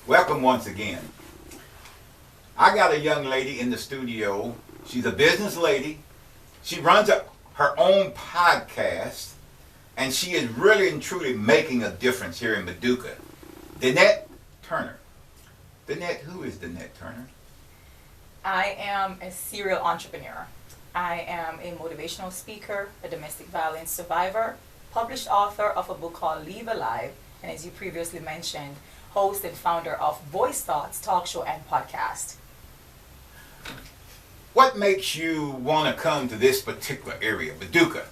Welcome once again. I got a young lady in the studio. She's a business lady. She runs her own podcast, and she is really and truly making a difference here in Paducah. Danette Turner. Danette, who is Danette Turner? I am a serial entrepreneur. I am a motivational speaker, a domestic violence survivor, published author of a book called Leave Alive, and as you previously mentioned, host and founder of Voice Thoughts talk show and podcast. What makes you want to come to this particular area, Paducah?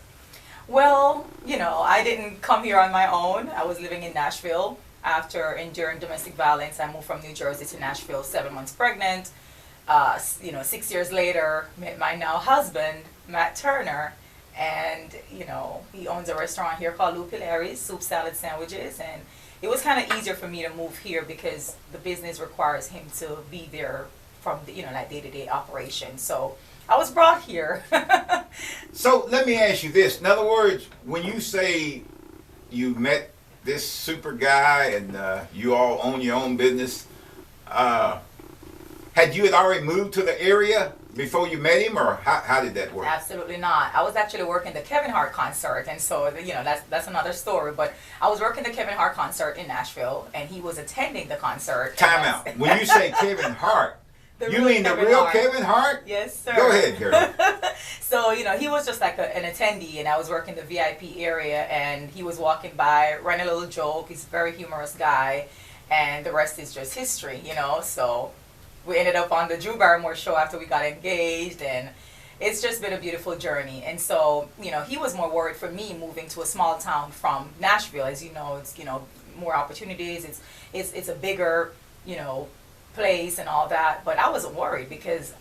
Well, I didn't come here on my own. I was living in Nashville. After enduring domestic violence, I moved from New Jersey to Nashville, 7 months pregnant. 6 years later, met my now husband, Matt Turner, and, he owns a restaurant here called Cleary's, soup salad sandwiches, and it was kind of easier for me to move here because the business requires him to be there from the, day-to-day operations. So I was brought here. So let me ask you this. In other words, when you say you met this super guy and you all own your own business, had you already moved to the area before you met him, or how did that work? Absolutely not. I was actually working the Kevin Hart concert, and so that's another story. But I was working the Kevin Hart concert in Nashville, and he was attending the concert. Time out. When you say Kevin Hart, you mean the real Kevin Hart? Yes, sir. Go ahead, girl. So he was just like an attendee, and I was working the VIP area, and he was walking by, ran a little joke. He's a very humorous guy, and the rest is just history, So we ended up on the Drew Barrymore show after we got engaged, and it's just been a beautiful journey. And so, he was more worried for me moving to a small town from Nashville. As you know, it's, more opportunities. It's a bigger, place and all that. But I wasn't worried because,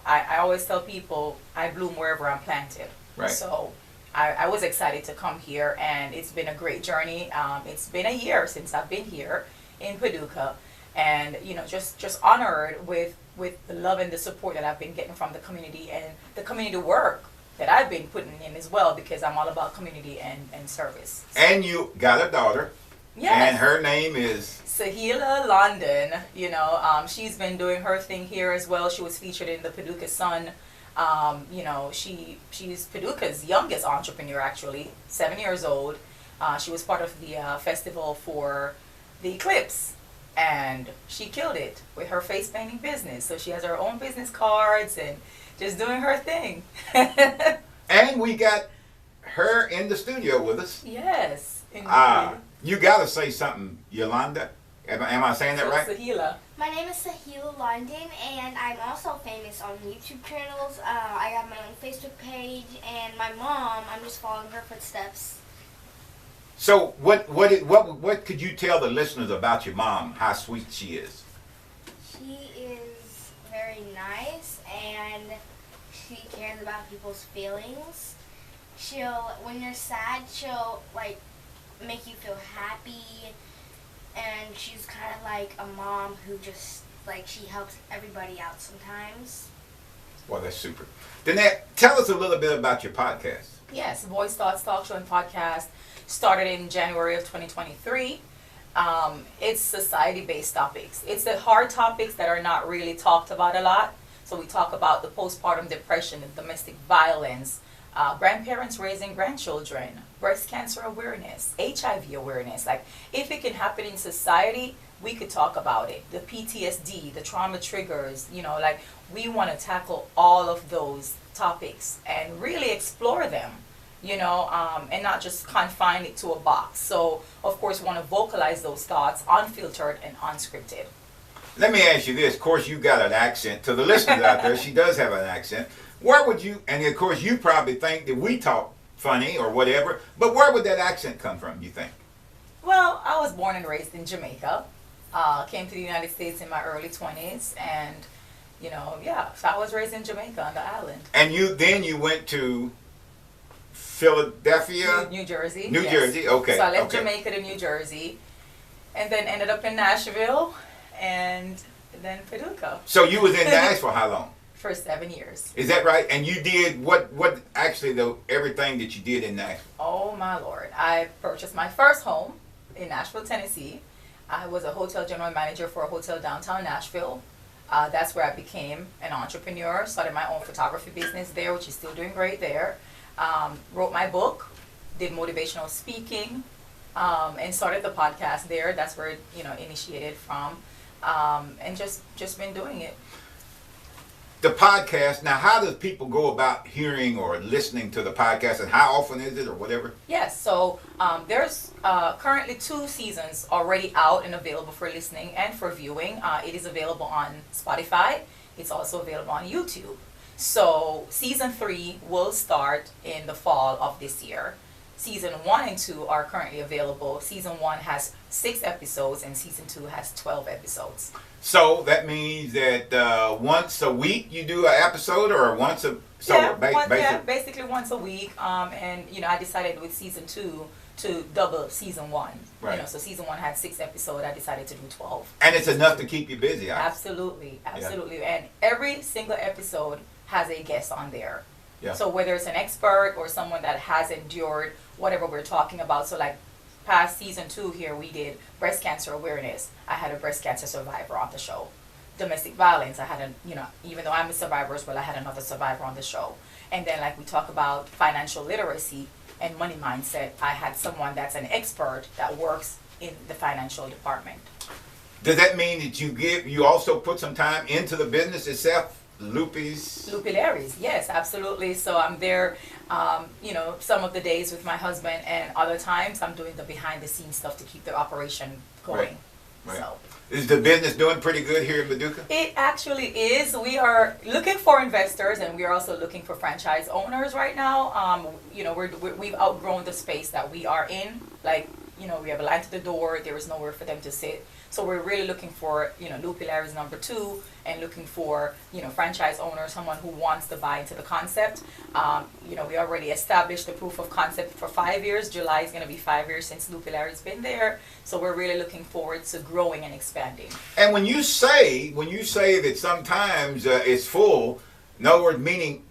I always tell people I bloom wherever I'm planted. Right. So I was excited to come here, and it's been a great journey. It's been a year since I've been here in Paducah. And just honored with the love and the support that I've been getting from the community and the community work that I've been putting in as well, because I'm all about community and service. And you got a daughter. Yes. And her name is Sahila London. She's been doing her thing here as well. She was featured in the Paducah Sun. She's Paducah's youngest entrepreneur, actually, 7 years old. She was part of the festival for the Eclipse. And she killed it with her face painting business. So she has her own business cards and just doing her thing. And we got her in the studio with us. Yes, indeed. You got to say something, Yolanda. Am I saying that right? Sahila. My name is Sahila London, and I'm also famous on YouTube channels. I have my own Facebook page, and my mom, I'm just following her footsteps. So what could you tell the listeners about your mom? How sweet she is. She is very nice, and she cares about people's feelings. When you're sad, she'll make you feel happy, and she's kind of like a mom who just she helps everybody out sometimes. Well, that's super. Danette, tell us a little bit about your podcast. Yes, Voice Thoughts talk show and podcast started in January of 2023. It's society-based topics. It's the hard topics that are not really talked about a lot. So we talk about the postpartum depression and domestic violence, grandparents raising grandchildren, breast cancer awareness, HIV awareness. If it can happen in society, we could talk about it. The PTSD, the trauma triggers, we want to tackle all of those topics and really explore them. And not just confine it to a box. So, of course, we want to vocalize those thoughts, unfiltered and unscripted. Let me ask you this. Of course, you got an accent. To the listeners out there, she does have an accent. Where would you, and of course, you probably think that we talk funny or whatever, but where would that accent come from, you think? Well, I was born and raised in Jamaica. Came to the United States in my early 20s, and, so I was raised in Jamaica on the island. And you went to Philadelphia? New Jersey. New Jersey, okay. So I left Jamaica to New Jersey, and then ended up in Nashville, and then Paducah. So you was in Nashville how long? For 7 years. Is that right? And you did what actually everything that you did in Nashville? Oh my Lord. I purchased my first home in Nashville, Tennessee. I was a hotel general manager for a hotel downtown Nashville. That's where I became an entrepreneur, started my own photography business there, which is still doing great there. Wrote my book, did motivational speaking, and started the podcast there. That's where it, initiated from, and just been doing it. The podcast, now how does people go about hearing or listening to the podcast, and how often is it or whatever? Yes, so there's currently 2 seasons already out and available for listening and for viewing. It is available on Spotify. It's also available on YouTube. So season 3 will start in the fall of this year. Season 1 and 2 are currently available. Season 1 has 6 episodes and season 2 has 12 episodes. So that means that once a week you do an episode, or once a basically once a week. And I decided with season 2 to double season 1. Right. So season 1 had 6 episodes. I decided to do 12. And it's enough to keep you busy. Absolutely. And every single episode has a guest on there. Yeah. So whether it's an expert or someone that has endured whatever we're talking about. So like past season 2 here, we did breast cancer awareness. I had a breast cancer survivor on the show. Domestic violence, I had even though I'm a survivor as well, I had another survivor on the show. And then like we talk about financial literacy and money mindset, I had someone that's an expert that works in the financial department. Does that mean that you also put some time into the business itself? Lupilaries, yes, absolutely. So I'm there, some of the days with my husband, and other times I'm doing the behind the scenes stuff to keep the operation going. Right. So is the business doing pretty good here in Paducah? it actually is. We are looking for investors, and we are also looking for franchise owners right now. We've outgrown the space that we are in. Like, we have a line to the door. There is nowhere for them to sit. So we're really looking for, Lupilaries number 2, and looking for, franchise owner, someone who wants to buy into the concept. We already established the proof of concept for 5 years. July is going to be 5 years since Lupilaries been there. So we're really looking forward to growing and expanding. And when you say that sometimes it's full, in other words, meaning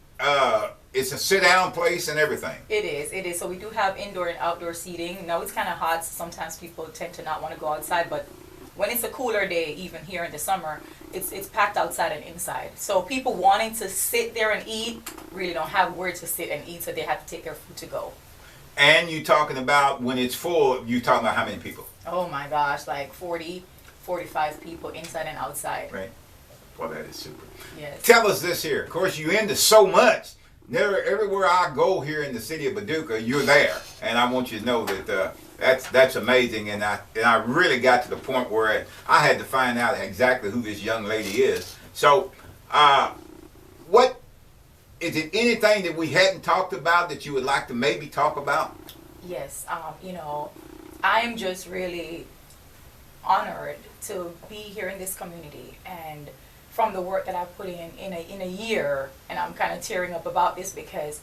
it's a sit-down place and everything. It is. So we do have indoor and outdoor seating. Now it's kind of hot, so sometimes people tend to not want to go outside, but when it's a cooler day, even here in the summer, it's packed outside and inside. So people wanting to sit there and eat really don't have where to sit and eat, so they have to take their food to go. And you talking about when it's full, you talking about how many people? Oh my gosh, like 40, 45 people inside and outside. Right. Well, that is super. Yes. Tell us this here. Of course, you into so much. Everywhere I go here in the city of Paducah, you're there. And I want you to know that that's amazing. And I really got to the point where I had to find out exactly who this young lady is. So, what is it? Anything that we hadn't talked about that you would like to maybe talk about? Yes. I am just really honored to be here in this community, and from the work that I've put in a year, and I'm kind of tearing up about this because,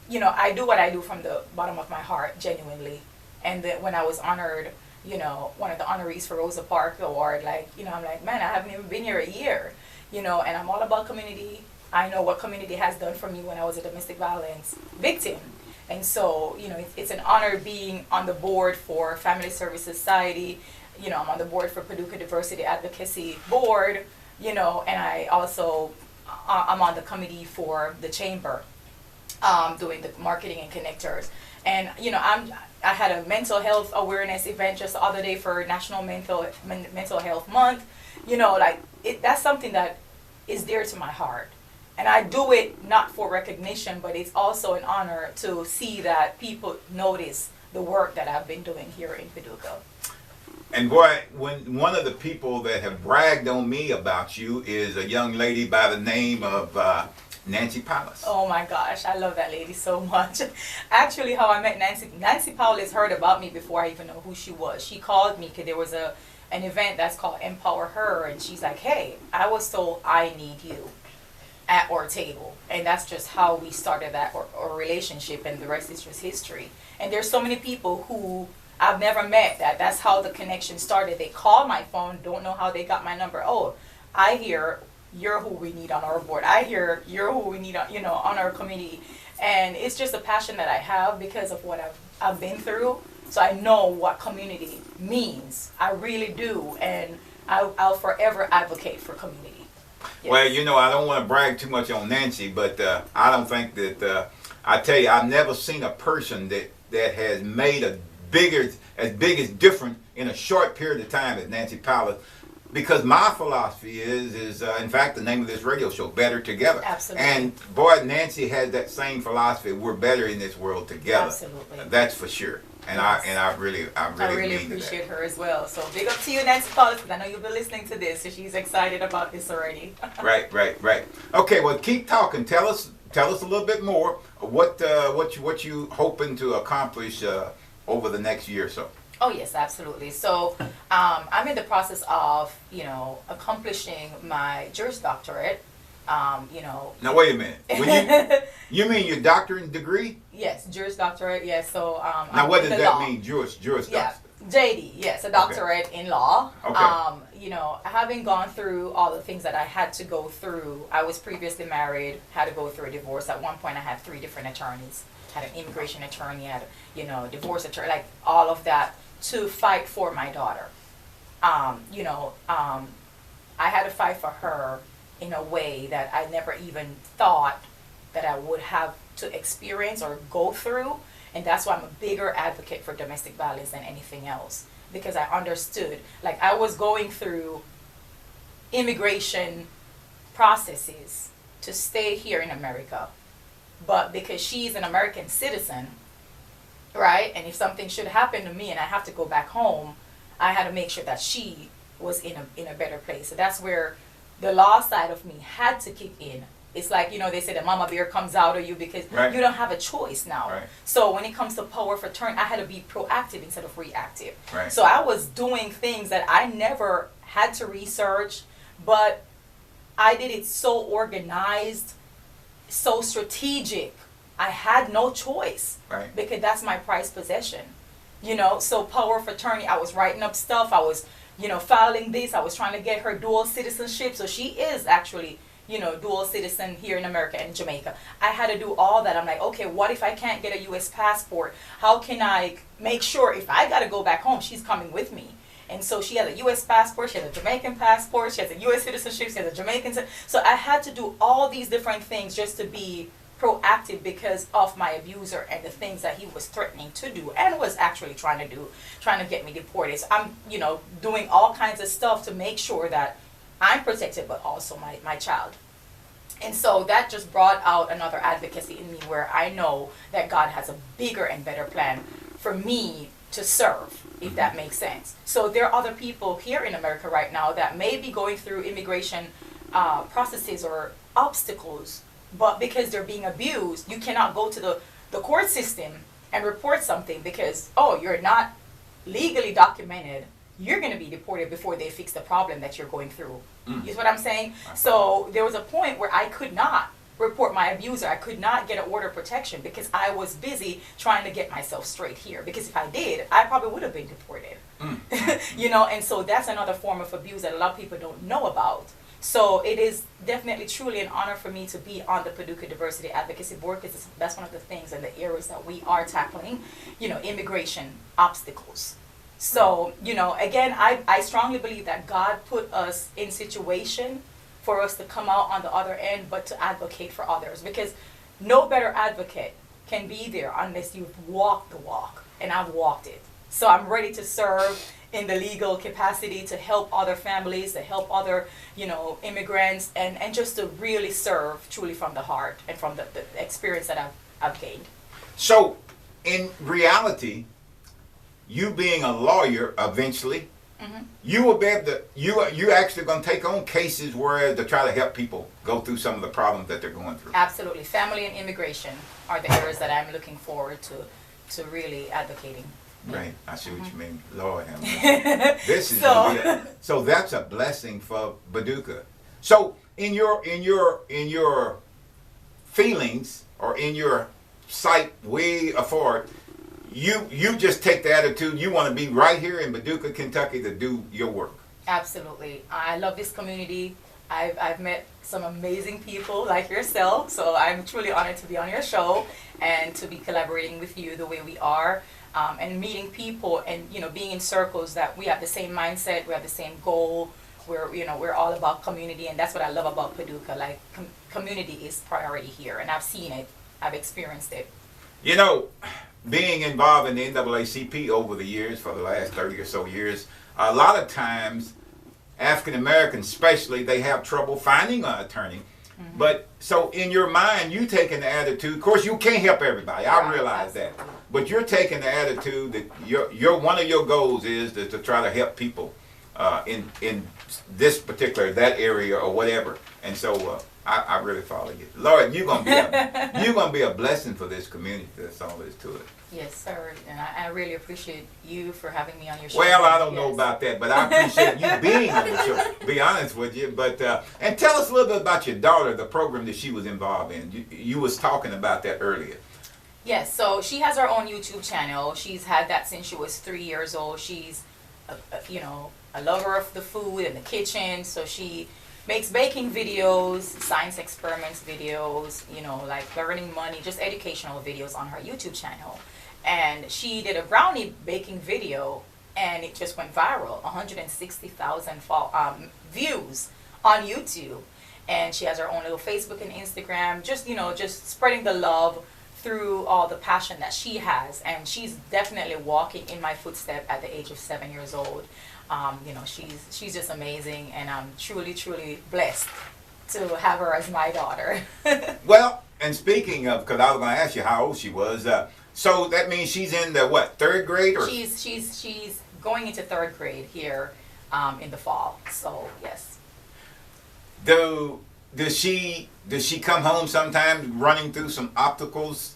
I do what I do from the bottom of my heart, genuinely. And that when I was honored, one of the honorees for Rosa Parks Award, I'm like, man, I haven't even been here a year, and I'm all about community. I know what community has done for me when I was a domestic violence victim. And so, it's an honor being on the board for Family Service Society. I'm on the board for Paducah Diversity Advocacy Board, and I also, I'm on the committee for the chamber, doing the marketing and connectors. And, I had a mental health awareness event just the other day for National Mental Health Month. That's something that is dear to my heart. And I do it not for recognition, but it's also an honor to see that people notice the work that I've been doing here in Paducah. And boy, when one of the people that have bragged on me about you is a young lady by the name of Nancy Powers. Oh my gosh, I love that lady so much. Actually, how I met Nancy Powers heard about me before I even know who she was. She called me because there was an event that's called Empower Her, and she's like, hey, I was told I need you at our table. And that's just how we started that our relationship, and the rest is just history. And there's so many people who I've never met that's how the connection started. They call my phone, don't know how they got my number. Oh, I hear you're who we need on our board. I hear you're who we need on our committee. And it's just a passion that I have because of what I've been through. So I know what community means. I really do. And I'll forever advocate for community. Yes. Well, you know, I don't want to brag too much on Nancy, but I don't think that, I tell you, I've never seen a person that has made as big as difference in a short period of time as Nancy Powell. Because my philosophy is in fact, the name of this radio show, Better Together. Absolutely. And boy, Nancy has that same philosophy. We're better in this world together. Absolutely. That's for sure. And Yes. I really mean appreciate that. her as well. So big up to you, Nancy Powell, because I know you'll be listening to this, so she's excited about this already. Right. Okay, well, keep talking. Tell us a little bit more. What you hoping to accomplish over the next year or so? Oh yes, absolutely. So I'm in the process of, accomplishing my Juris Doctorate. Now wait a minute. You mean your doctorate degree? Yes, Juris Doctorate. Yes. So Now what does the that law. mean? Juris Yeah, doctorate. JD. Yes, a doctorate in law. Okay. Having gone through all the things that I had to go through, I was previously married, had to go through a divorce. At one point, I had 3 different attorneys. Had an immigration attorney, had divorce attorney, like all of that to fight for my daughter. I had to fight for her in a way that I never even thought that I would have to experience or go through. And that's why I'm a bigger advocate for domestic violence than anything else. Because I understood, like I was going through immigration processes to stay here in America. But because she's an American citizen, right? And if something should happen to me and I have to go back home, I had to make sure that she was in a better place. So that's where the law side of me had to kick in. It's like, they say the mama bear comes out of you because Right. you don't have a choice now. Right. So when it comes to power of attorney, I had to be proactive instead of reactive. Right. So I was doing things that I never had to research, but I did it so organized, so strategic. I had no choice. Right. Because that's my prized possession. So power of attorney, I was writing up stuff. I was, filing this. I was trying to get her dual citizenship. So she is actually, dual citizen here in America and Jamaica. I had to do all that. I'm like, okay, what if I can't get a U.S. passport? How can I make sure if I got to go back home, she's coming with me? And so she has a U.S. passport, she has a Jamaican passport, she has a U.S. citizenship, she has a Jamaican. So I had to do all these different things just to be proactive because of my abuser and the things that he was threatening to do and was actually trying to get me deported. So I'm, doing all kinds of stuff to make sure that I'm protected, but also my child. And so that just brought out another advocacy in me where I know that God has a bigger and better plan for me to serve, if that makes sense. So there are other people here in America right now that may be going through immigration processes or obstacles, but because they're being abused, you cannot go to the court system and report something because, you're not legally documented. You're going to be deported before they fix the problem that you're going through. You see what I'm saying? So there was a point where I could not report my abuser. I could not get an order of protection because I was busy trying to get myself straight here. Because if I did, I probably would have been deported. And so that's another form of abuse that a lot of people don't know about. So it is definitely truly an honor for me to be on the Paducah Diversity Advocacy Board because that's one of the things and the areas that we are tackling, immigration obstacles. So, again, I strongly believe that God put us in situation for us to come out on the other end, but to advocate for others. Because no better advocate can be there unless you've walked the walk. And I've walked it. So I'm ready to serve in the legal capacity to help other families, to help other, immigrants, and just to really serve truly from the heart and from the experience that I've gained. So, in reality, you being a lawyer eventually, you will be able to, you actually going to take on cases where to try to help people go through some of the problems that they're going through. Absolutely. Family and immigration are the areas that I'm looking forward to really advocating. Right, I see what you mean. Lord have mercy. This is so that's a blessing for Paducah. So in your feelings or in your sight way forward, you just take the attitude you want to be right here in Paducah, Kentucky to do your work. Absolutely. I love this community. I've met some amazing people like yourself, so I'm truly honored to be on your show and to be collaborating with you the way we are. and meeting people, and being in circles that we have the same mindset, we have the same goal. We're all about community, and that's what I love about Paducah. Like community is priority here, and I've seen it, I've experienced it. Being involved in the NAACP over the years, for the last 30 or so years, a lot of times African Americans especially, they have trouble finding an attorney. Mm-hmm. But so in your mind, you taking the attitude, of course you can't help everybody, I realize that, but you're taking the attitude that your one of your goals is to try to help people in this particular, that area or whatever. And so I really follow you. Lord, you're gonna be a blessing for this community. That's all there is to it. Yes, sir. And I really appreciate you for having me on your show. Well, I don't know about that, but I appreciate you being on the show, to be honest with you. But and tell us a little bit about your daughter, the program that she was involved in. You was talking about that earlier. Yes, so she has her own YouTube channel. She's had that since she was 3 years old. She's a lover of the food and the kitchen, so she makes baking videos, science experiments videos, like learning money, just educational videos on her YouTube channel. And she did a brownie baking video, and it just went viral, 160,000 views on YouTube. And she has her own little Facebook and Instagram, just spreading the love through all the passion that she has. And she's definitely walking in my footsteps at the age of 7 years old. She's just amazing, and I'm truly, truly blessed to have her as my daughter. Well, and speaking of, because I was going to ask you how old she was, so that means she's in the what, third grade? Or She's going into third grade here in the fall. So yes. Does she come home sometimes running through some obstacles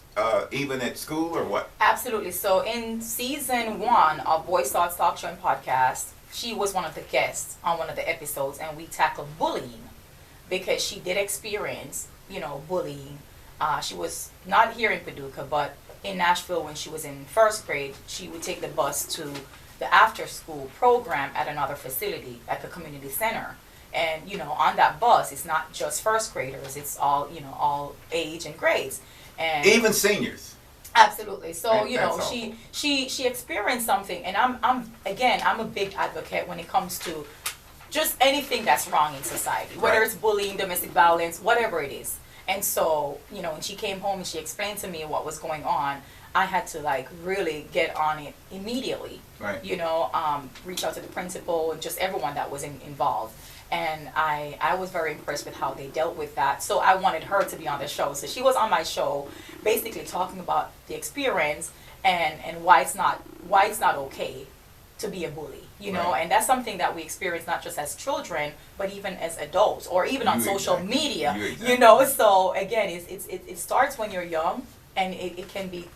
even at school or what? Absolutely. So in season 1 of Voice Thoughts Talk Show and Podcast, she was one of the guests on one of the episodes, and we tackled bullying because she did experience, bullying. She was not here in Paducah, but in Nashville when she was in first grade. She would take the bus to the after-school program at another facility at the community center. And, on that bus, it's not just first graders, it's all, all age and grades. And even seniors. Absolutely. So, she experienced something, and I'm a big advocate when it comes to just anything that's wrong in society, whether it's bullying, domestic violence, whatever it is. And so, when she came home and she explained to me what was going on, I had to really get on it immediately. Right. Reach out to the principal and just everyone that was involved. And I was very impressed with how they dealt with that. So I wanted her to be on the show. So she was on my show, basically talking about the experience and why it's not okay to be a bully. Right. And that's something that we experience not just as children, but even as adults, or even on social media. So again, it starts when you're young, and it can be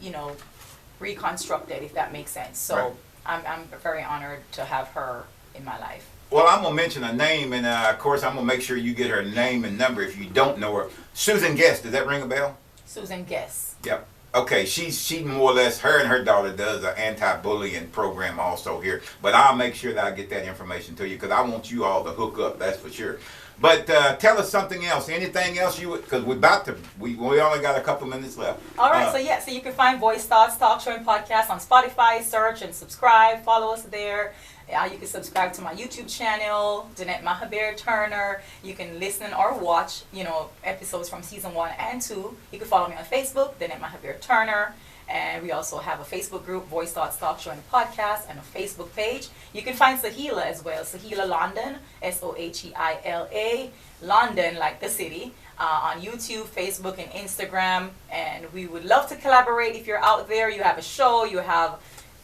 reconstructed, if that makes sense. So right. I'm very honored to have her in my life. Well, I'm going to mention a name, and of course I'm going to make sure you get her name and number if you don't know her. Susan Guest, does that ring a bell? Susan Guest. Yep. Okay, she more or less, her and her daughter does an anti-bullying program also here. But I'll make sure that I get that information to you, because I want you all to hook up, that's for sure. But tell us something else. Anything else because we only got a couple minutes left. All right, so you can find Voice Thoughts Talk Show and Podcast on Spotify. Search and subscribe. Follow us there. You can subscribe to my YouTube channel, Danette Mahabeer-Turner. You can listen or watch, episodes from season 1 and 2. You can follow me on Facebook, Danette Mahabeer-Turner. And we also have a Facebook group, Voice Thoughts Talk Show and Podcast, and a Facebook page. You can find Sahila as well, Sahila London, Soheila, London, like the city, on YouTube, Facebook, and Instagram. And we would love to collaborate. If you're out there, you have a show, you have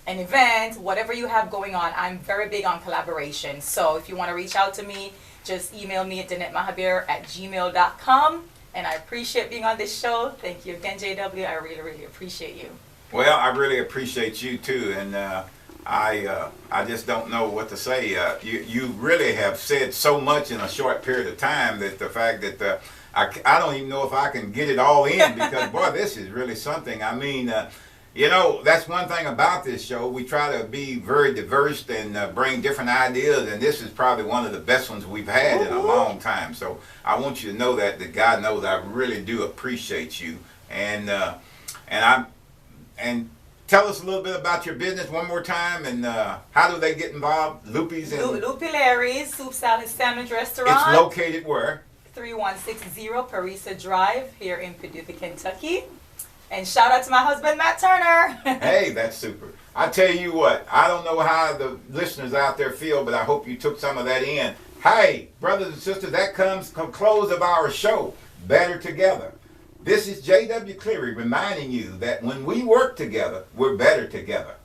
an event, whatever you have going on, I'm very big on collaboration. So if you want to reach out to me, just email me at danetteMahabeer@gmail.com. And I appreciate being on this show. Thank you again, JW. I really, really appreciate you. Well, I really appreciate you too, and I just don't know what to say. You really have said so much in a short period of time that the fact that I don't even know if I can get it all in, because boy, this is really something. I mean, that's one thing about this show. We try to be very diverse and bring different ideas, and this is probably one of the best ones we've had in a long time. So I want you to know that God knows I really do appreciate you, and tell us a little bit about your business one more time, and how do they get involved? Loopy's and Loopy Larry's Soup Salad Sandwich Restaurant. it's located where? 3160 Parisa Drive here in Paducah, Kentucky. And shout out to my husband, Matt Turner. Hey, that's super. I tell you what, I don't know how the listeners out there feel, but I hope you took some of that in. Hey, brothers and sisters, that comes close of our show, Better Together. This is J.W. Cleary reminding you that when we work together, we're better together.